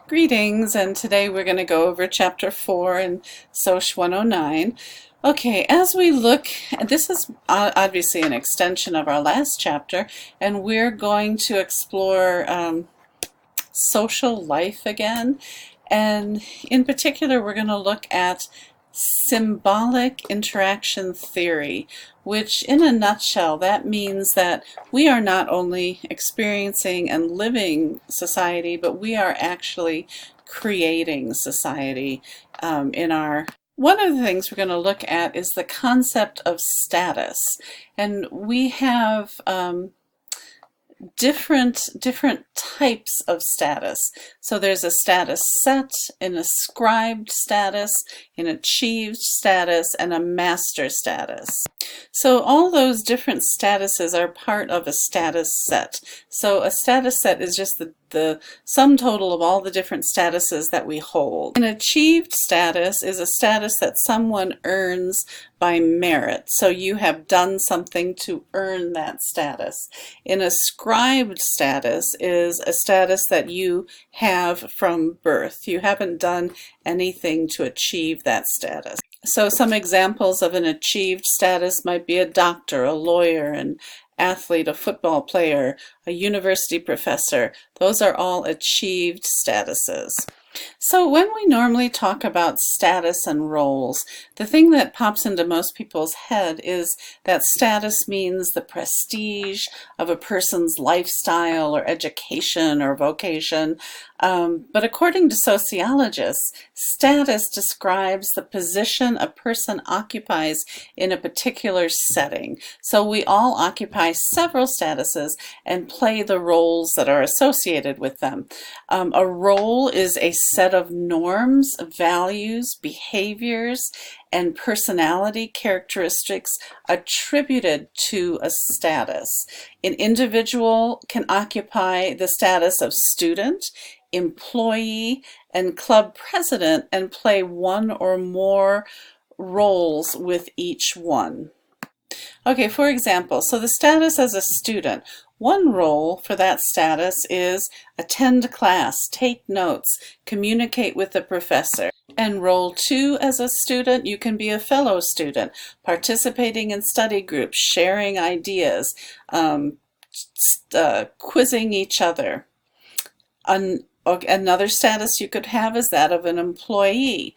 Greetings, and today we're going to go over Chapter 4 in SOCH 109. Okay, as we look, and this is obviously an extension of our last chapter, and we're going to explore social life again. And in particular, we're going to look at symbolic interaction theory, which in a nutshell, that means that we are not only experiencing and living society, but we are actually creating society in our one of the things we're going to look at is the concept of status. And we have different types of status. So there's a status set, an ascribed status, an achieved status, and a master status. So all those different statuses are part of a status set. So a status set is just the sum total of all the different statuses that we hold. An achieved status is a status that someone earns by merit. So you have done something to earn that status. An ascribed status is a status that you have from birth. You haven't done anything to achieve that status. So some examples of an achieved status might be a doctor, a lawyer, an athlete, a football player, a university professor. Those are all achieved statuses. So when we normally talk about status and roles, the thing that pops into most people's head is that status means the prestige of a person's lifestyle or education or vocation. But according to sociologists, status describes the position a person occupies in a particular setting. So we all occupy several statuses and play the roles that are associated with them. A role is a set of norms, values, behaviors, and personality characteristics attributed to a status. An individual can occupy the status of student, employee, and club president and play one or more roles with each one. Okay, for example, so the status as a student, one role for that status is attend class, take notes, communicate with the professor. And role 2 as a student, you can be a fellow student, participating in study groups, sharing ideas, quizzing each other. Another status you could have is that of an employee.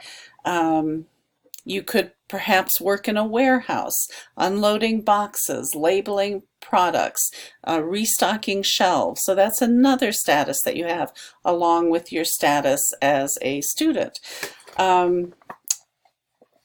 You could perhaps work in a warehouse, unloading boxes, labeling products, restocking shelves. So that's another status that you have along with your status as a student.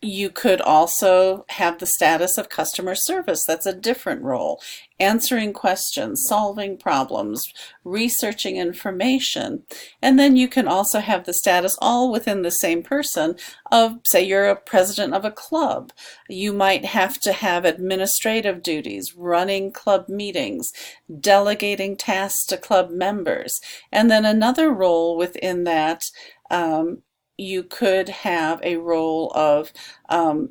You could also have the status of customer service. That's a different role. Answering questions, solving problems, researching information. And then you can also have the status all within the same person of, say, you're a president of a club. You might have to have administrative duties, running club meetings, delegating tasks to club members. And then another role within that, you could have a role of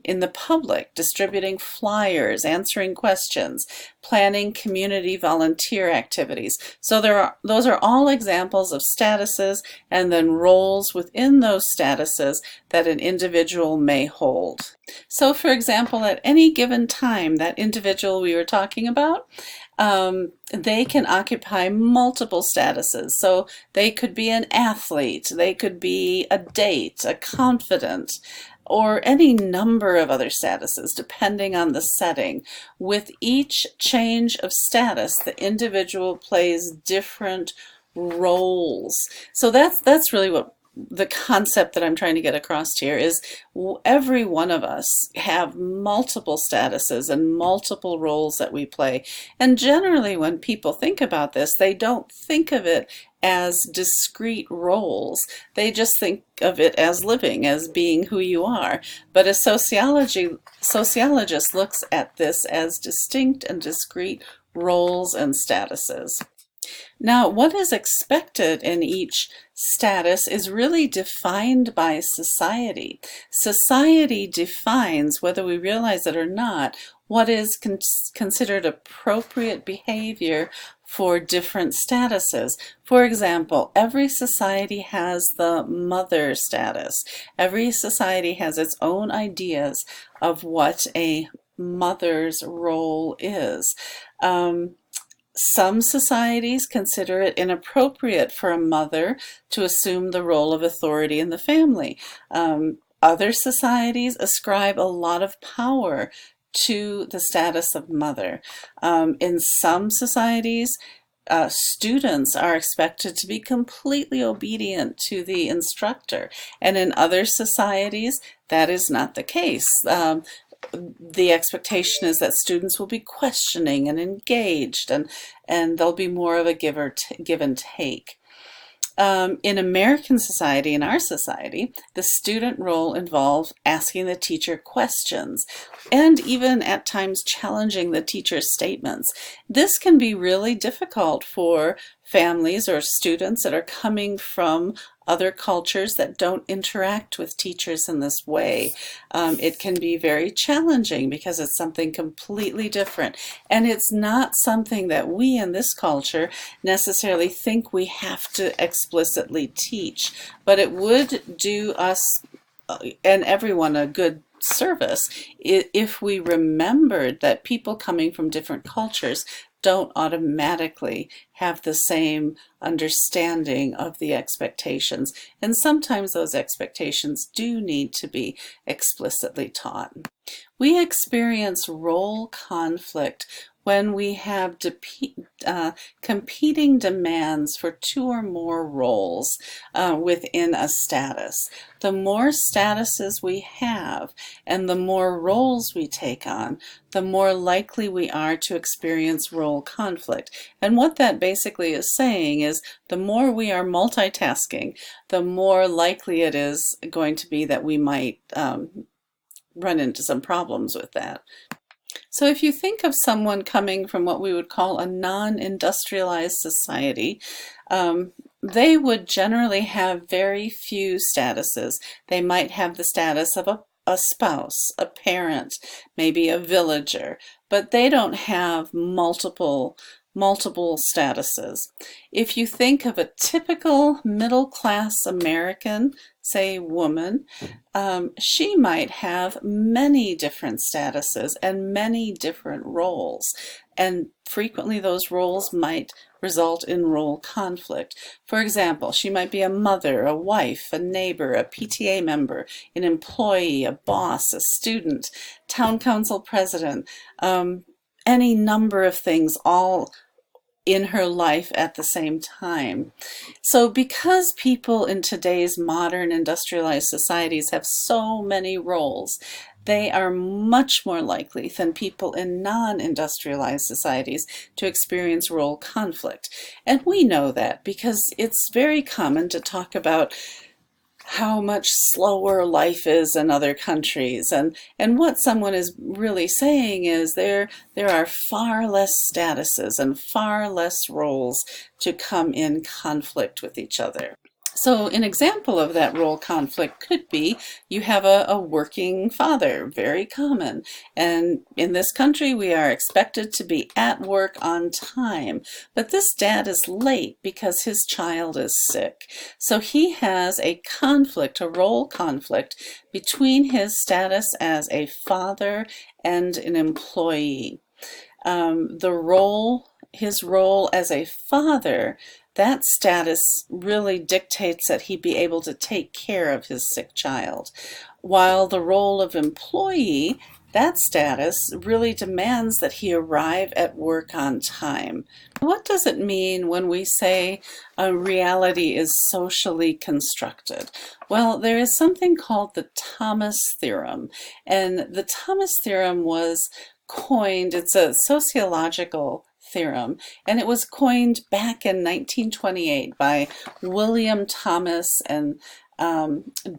in the public, distributing flyers, answering questions, planning community volunteer activities. So those are all examples of statuses and then roles within those statuses that an individual may hold. So for example, at any given time, that individual we were talking about, they can occupy multiple statuses. So they could be an athlete, they could be a date, a confidant, or any number of other statuses depending on the setting. With each change of status, the individual plays different roles. So that's really what the concept that I'm trying to get across here is every one of us have multiple statuses and multiple roles that we play. And generally when people think about this, they don't think of it as discrete roles. They just think of it as living, as being who you are. But a sociologist looks at this as distinct and discrete roles and statuses. Now, what is expected in each status is really defined by society. Society defines, whether we realize it or not, what is considered appropriate behavior for different statuses. For example, every society has the mother status. Every society has its own ideas of what a mother's role is. Some societies consider it inappropriate for a mother to assume the role of authority in the family. Other societies ascribe a lot of power to the status of mother. In some societies, students are expected to be completely obedient to the instructor, and in other societies, that is not the case. The expectation is that students will be questioning and engaged, and there'll be more of a give and take. In American society, in our society, the student role involves asking the teacher questions and even at times challenging the teacher's statements. This can be really difficult for families or students that are coming from other cultures that don't interact with teachers in this way. It can be very challenging because it's something completely different, and it's not something that we in this culture necessarily think we have to explicitly teach, but it would do us and everyone a good service if we remembered that people coming from different cultures don't automatically have the same understanding of the expectations. And sometimes those expectations do need to be explicitly taught. We experience role conflict when we have competing demands for two or more roles within a status. The more statuses we have and the more roles we take on, the more likely we are to experience role conflict. And what that basically is saying is the more we are multitasking, the more likely it is going to be that we might run into some problems with that. So if you think of someone coming from what we would call a non-industrialized society, they would generally have very few statuses. They might have the status of a spouse, a parent, maybe a villager, but they don't have multiple statuses. If you think of a typical middle-class American, say woman, she might have many different statuses and many different roles, and frequently those roles might result in role conflict. For example, she might be a mother, a wife, a neighbor, a PTA member, an employee, a boss, a student, town council president, any number of things all in her life at the same time. So because people in today's modern industrialized societies have so many roles, they are much more likely than people in non-industrialized societies to experience role conflict. And we know that because it's very common to talk about how much slower life is in other countries, and what someone is really saying is there are far less statuses and far less roles to come in conflict with each other. So an example of that role conflict could be you have a working father, very common, and in this country we are expected to be at work on time, but this dad is late because his child is sick. So he has a conflict, a role conflict between his status as a father and an employee. His role as a father, that status really dictates that he be able to take care of his sick child. While the role of employee, that status really demands that he arrive at work on time. What does it mean when we say a reality is socially constructed? Well, there is something called the Thomas Theorem, and the Thomas Theorem was coined, it's a sociological theorem, and it was coined back in 1928 by William Thomas and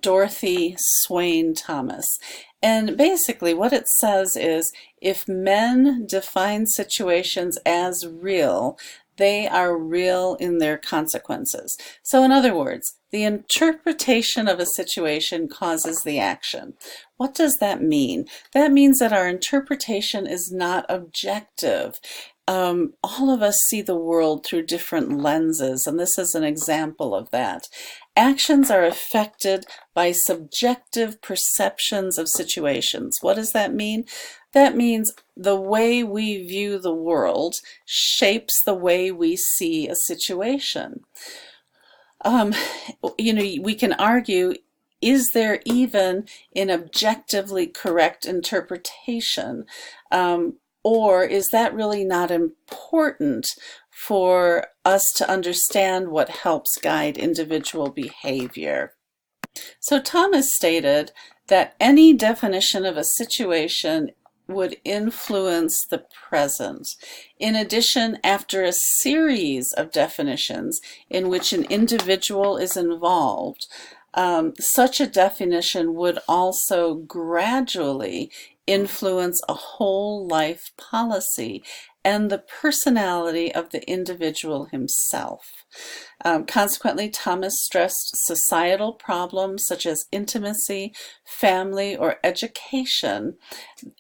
Dorothy Swain Thomas. And basically what it says is if men define situations as real, they are real in their consequences. So in other words, the interpretation of a situation causes the action. What does that mean? That means that our interpretation is not objective. All of us see the world through different lenses, and this is an example of that. Actions are affected by subjective perceptions of situations. What does that mean? That means the way we view the world shapes the way we see a situation. We can argue, is there even an objectively correct interpretation? Or is that really not important for us to understand what helps guide individual behavior? So Thomas stated that any definition of a situation would influence the present. In addition, after a series of definitions in which an individual is involved, such a definition would also gradually influence a whole life policy and the personality of the individual himself. Consequently, Thomas stressed societal problems such as intimacy, family, or education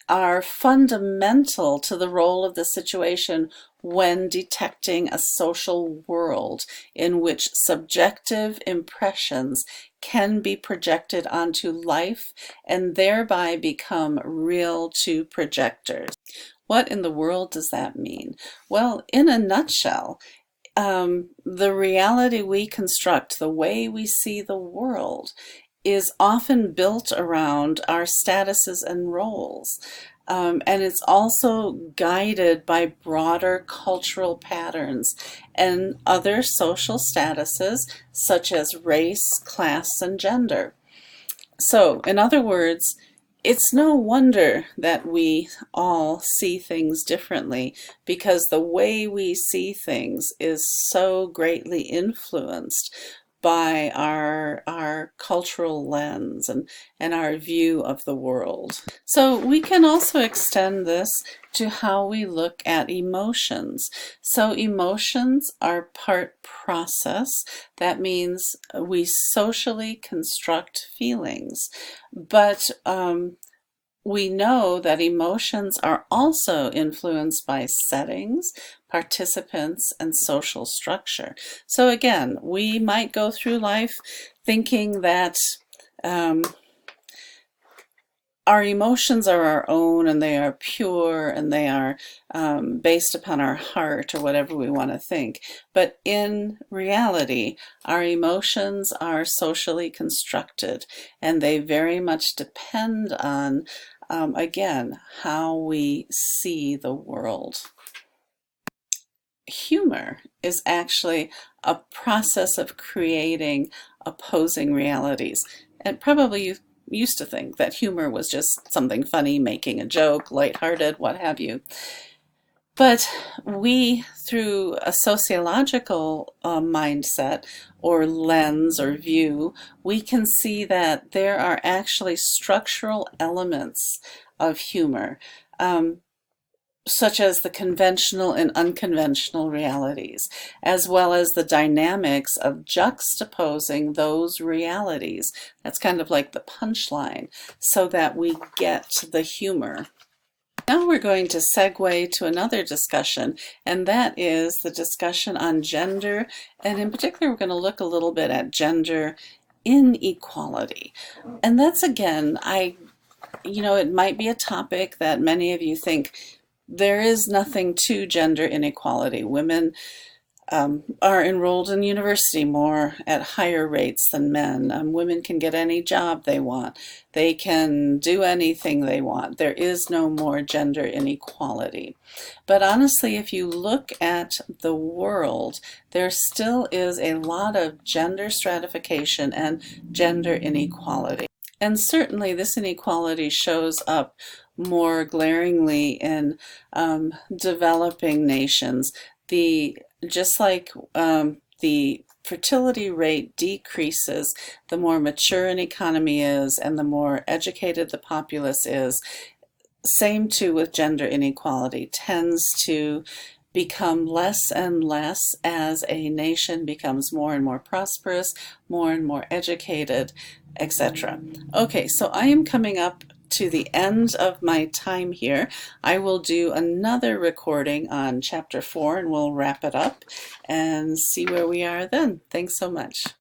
are fundamental to the role of the situation when detecting a social world in which subjective impressions can be projected onto life and thereby become real to projectors. What in the world does that mean? Well, in a nutshell, the reality we construct, the way we see the world, is often built around our statuses and roles. And it's also guided by broader cultural patterns and other social statuses such as race, class, and gender. So, in other words, it's no wonder that we all see things differently, because the way we see things is so greatly influenced by our cultural lens and our view of the world. So we can also extend this to how we look at emotions. So emotions are part process. That means we socially construct feelings, but we know that emotions are also influenced by settings, participants, and social structure. So again, we might go through life thinking that our emotions are our own and they are pure and they are based upon our heart or whatever we want to think. But in reality, our emotions are socially constructed and they very much depend on, again, how we see the world. Humor is actually a process of creating opposing realities. And probably you used to think that humor was just something funny, making a joke, lighthearted, what have you. But we, through a sociological mindset or lens or view, we can see that there are actually structural elements of humor, such as the conventional and unconventional realities, as well as the dynamics of juxtaposing those realities. That's kind of like the punchline, so that we get the humor. Now we're going to segue to another discussion, and that is the discussion on gender, and in particular we're going to look a little bit at gender inequality. And that's, again, it might be a topic that many of you think there is nothing to gender inequality. Women are enrolled in university more at higher rates than men. Women can get any job they want. They can do anything they want. There is no more gender inequality. But honestly, if you look at the world, there still is a lot of gender stratification and gender inequality. And certainly this inequality shows up more glaringly in developing nations. Just like the fertility rate decreases the more mature an economy is and the more educated the populace is, same too with gender inequality, tends to become less and less as a nation becomes more and more prosperous, more and more educated, etc. Okay, so I am coming up to the end of my time here. I will do another recording on chapter 4 and we'll wrap it up and see where we are then. Thanks so much.